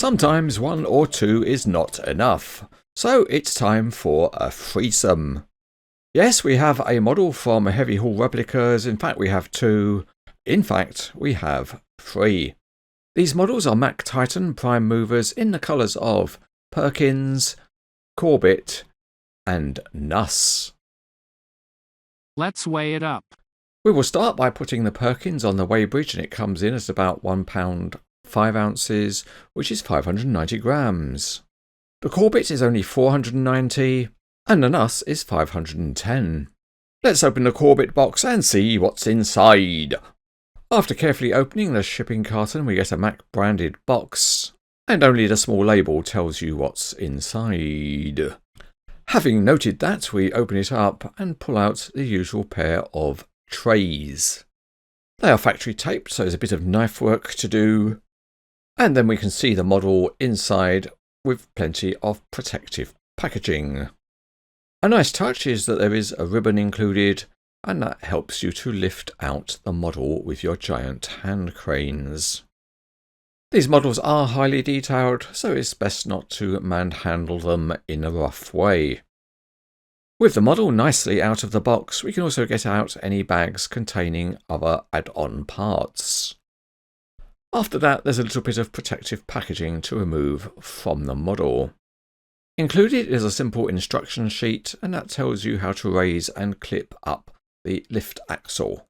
Sometimes 1 or 2 is not enough, so it's time for a threesome. Yes, we have a model from Heavy Haul Replicas. In fact, we have 2. In fact, we have 3. These models are Mack Titan prime movers in the colours of Perkins, Corbett and Nuss. Let's weigh it up. We will start by putting the Perkins on the weighbridge, and it comes in at about £1 5 ounces, which is 590 grams. The Corbett is only 490 and the Nuss is 510. Let's open the Corbett box and see what's inside. After carefully opening the shipping carton, we get a Mack branded box, and only the small label tells you what's inside. Having noted that, we open it up and pull out the usual pair of trays. They are factory taped, so there's a bit of knife work to do. And then we can see the model inside with plenty of protective packaging. A nice touch is that there is a ribbon included, and that helps you to lift out the model with your giant hand cranes. These models are highly detailed, so it's best not to manhandle them in a rough way. With the model nicely out of the box, we can also get out any bags containing other add-on parts. After that, there's a little bit of protective packaging to remove from the model. Included is a simple instruction sheet, and that tells you how to raise and clip up the lift axle.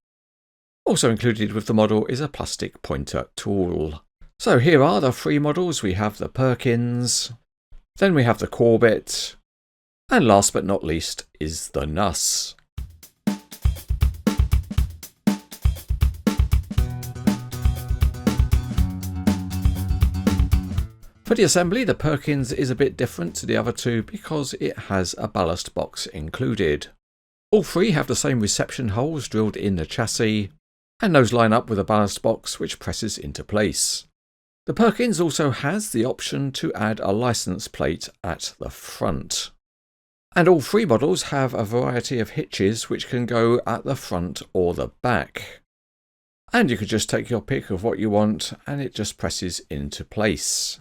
Also included with the model is a plastic pointer tool. So here are the 3 models. We have the Perkins, then we have the Corbett, and last but not least is the Nuss. For the assembly, the Perkins is a bit different to the other 2 because it has a ballast box included. All 3 have the same reception holes drilled in the chassis, and those line up with a ballast box which presses into place. The Perkins also has the option to add a license plate at the front. And all 3 models have a variety of hitches which can go at the front or the back. And you could just take your pick of what you want and it just presses into place.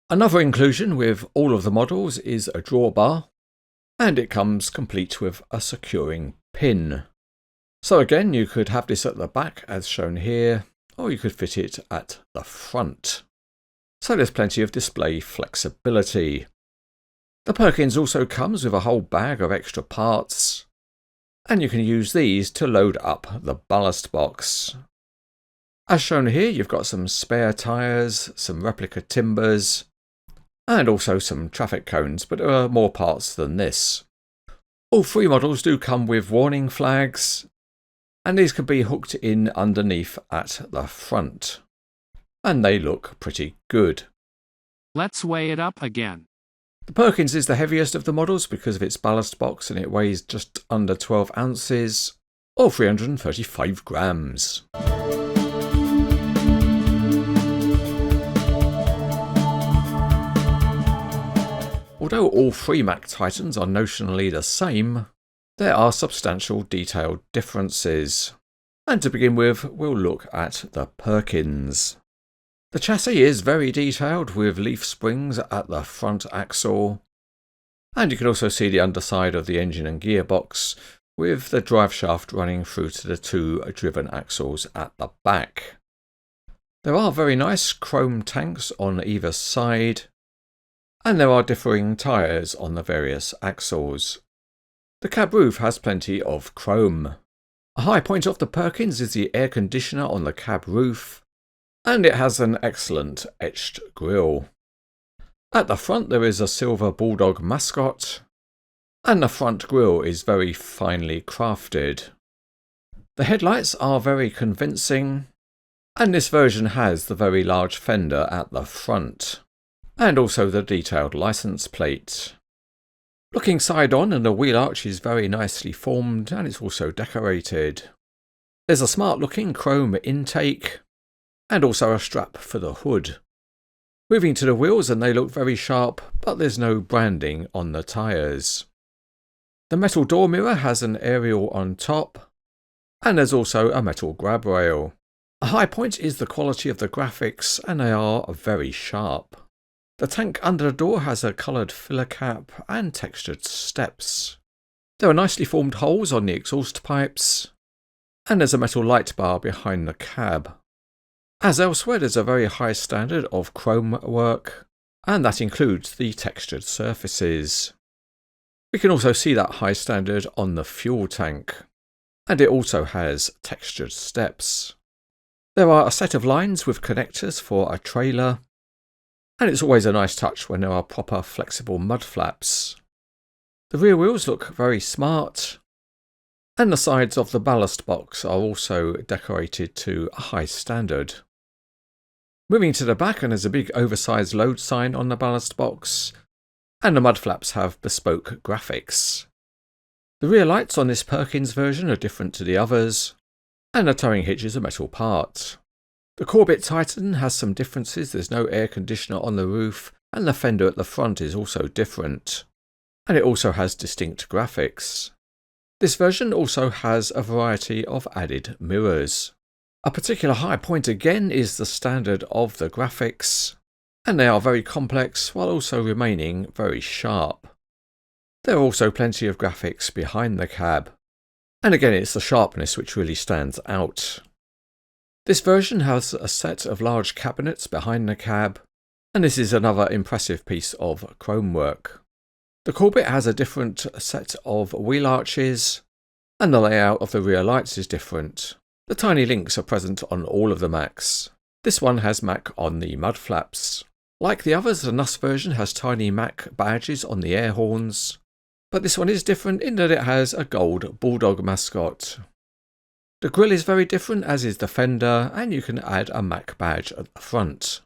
Another inclusion with all of the models is a drawbar, and it comes complete with a securing pin. So again, you could have this at the back as shown here, or you could fit it at the front. So there's plenty of display flexibility. The Perkins also comes with a whole bag of extra parts, and you can use these to load up the ballast box. As shown here, you've got some spare tyres, some replica timbers, and also some traffic cones, but there are more parts than this. All 3 models do come with warning flags, and these can be hooked in underneath at the front. And they look pretty good. Let's weigh it up again. The Perkins is the heaviest of the models because of its ballast box, and it weighs just under 12 ounces, or 335 grams. Although all 3 Mack Titans are notionally the same, there are substantial detailed differences. And to begin with, we'll look at the Perkins. The chassis is very detailed with leaf springs at the front axle. And you can also see the underside of the engine and gearbox with the drive shaft running through to the 2 driven axles at the back. There are very nice chrome tanks on either side, and there are differing tyres on the various axles. The cab roof has plenty of chrome. A high point of the Perkins is the air conditioner on the cab roof, and it has an excellent etched grille. At the front there is a silver bulldog mascot, and the front grille is very finely crafted. The headlights are very convincing, and this version has the very large fender at the front, and also the detailed license plate. Looking side on, and the wheel arch is very nicely formed, and it's also decorated. There's a smart looking chrome intake, and also a strap for the hood. Moving to the wheels, and they look very sharp, but there's no branding on the tyres. The metal door mirror has an aerial on top, and there's also a metal grab rail. A high point is the quality of the graphics, and they are very sharp. The tank under the door has a coloured filler cap and textured steps. There are nicely formed holes on the exhaust pipes, and there's a metal light bar behind the cab. As elsewhere, there's a very high standard of chrome work, and that includes the textured surfaces. We can also see that high standard on the fuel tank, and it also has textured steps. There are a set of lines with connectors for a trailer, and it's always a nice touch when there are proper flexible mud flaps. The rear wheels look very smart, and the sides of the ballast box are also decorated to a high standard. Moving to the back, and there's a big oversized load sign on the ballast box, and the mud flaps have bespoke graphics. The rear lights on this Perkins version are different to the others, and the towing hitch is a metal part. The Corbett Titan has some differences. There's no air conditioner on the roof, and the fender at the front is also different. And it also has distinct graphics. This version also has a variety of added mirrors. A particular high point again is the standard of the graphics, and they are very complex while also remaining very sharp. There are also plenty of graphics behind the cab, and again it's the sharpness which really stands out. This version has a set of large cabinets behind the cab, and this is another impressive piece of chrome work. The Corbett has a different set of wheel arches, and the layout of the rear lights is different. The tiny links are present on all of the Macks. This one has Mack on the mud flaps. Like the others, the Nuss version has tiny Mack badges on the air horns, but this one is different in that it has a gold bulldog mascot. The grille is very different, as is the fender, and you can add a Mack badge at the front.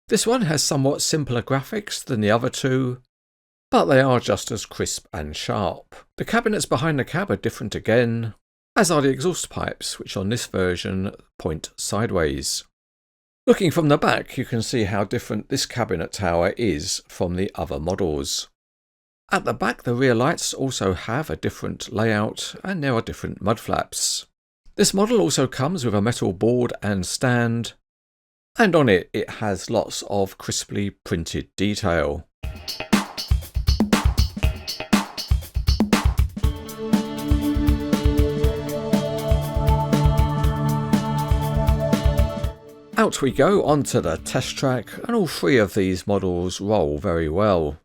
This one has somewhat simpler graphics than the other two, but they are just as crisp and sharp. The cabinets behind the cab are different again, as are the exhaust pipes, which on this version point sideways. Looking from the back, you can see how different this cabinet tower is from the other models. At the back, the rear lights also have a different layout, and there are different mud flaps. This model also comes with a metal board and stand, and on it has lots of crisply printed detail. Out we go onto the test track, and all three of these models roll very well.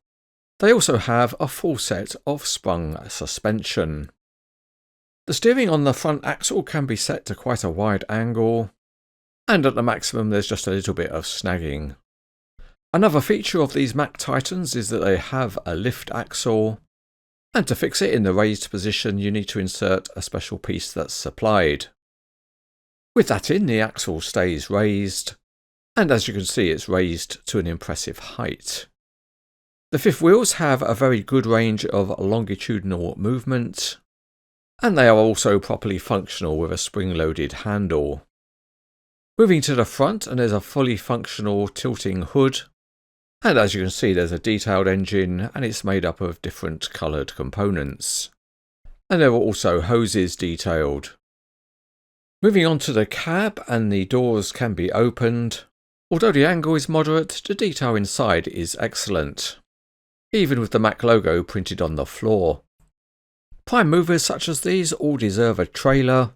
They also have a full set of sprung suspension. The steering on the front axle can be set to quite a wide angle, and at the maximum there's just a little bit of snagging. Another feature of these Mack Titans is that they have a lift axle, and to fix it in the raised position you need to insert a special piece that's supplied. With that in, the axle stays raised, and as you can see it's raised to an impressive height. The fifth wheels have a very good range of longitudinal movement, and they are also properly functional with a spring-loaded handle. Moving to the front, and there's a fully functional tilting hood, and as you can see there's a detailed engine, and it's made up of different coloured components. And there are also hoses detailed. Moving on to the cab, and the doors can be opened. Although the angle is moderate, the detail inside is excellent, even with the Mack logo printed on the floor. Prime movers such as these all deserve a trailer,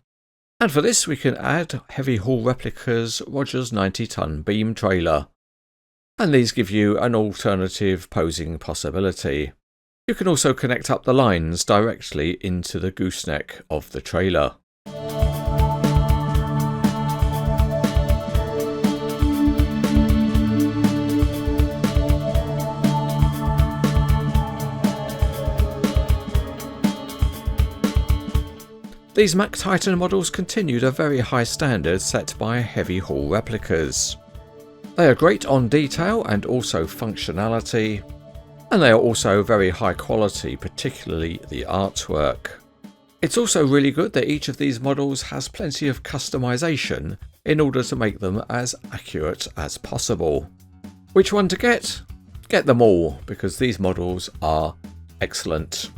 and for this we can add Heavy Haul Replicas Rogers 90-ton beam trailer, and these give you an alternative posing possibility. You can also connect up the lines directly into the gooseneck of the trailer. These Mack Titan models continued a very high standard set by Heavy Haul Replicas. They are great on detail and also functionality, and they are also very high quality, particularly the artwork. It's also really good that each of these models has plenty of customization in order to make them as accurate as possible. Which one to get? Get them all, because these models are excellent.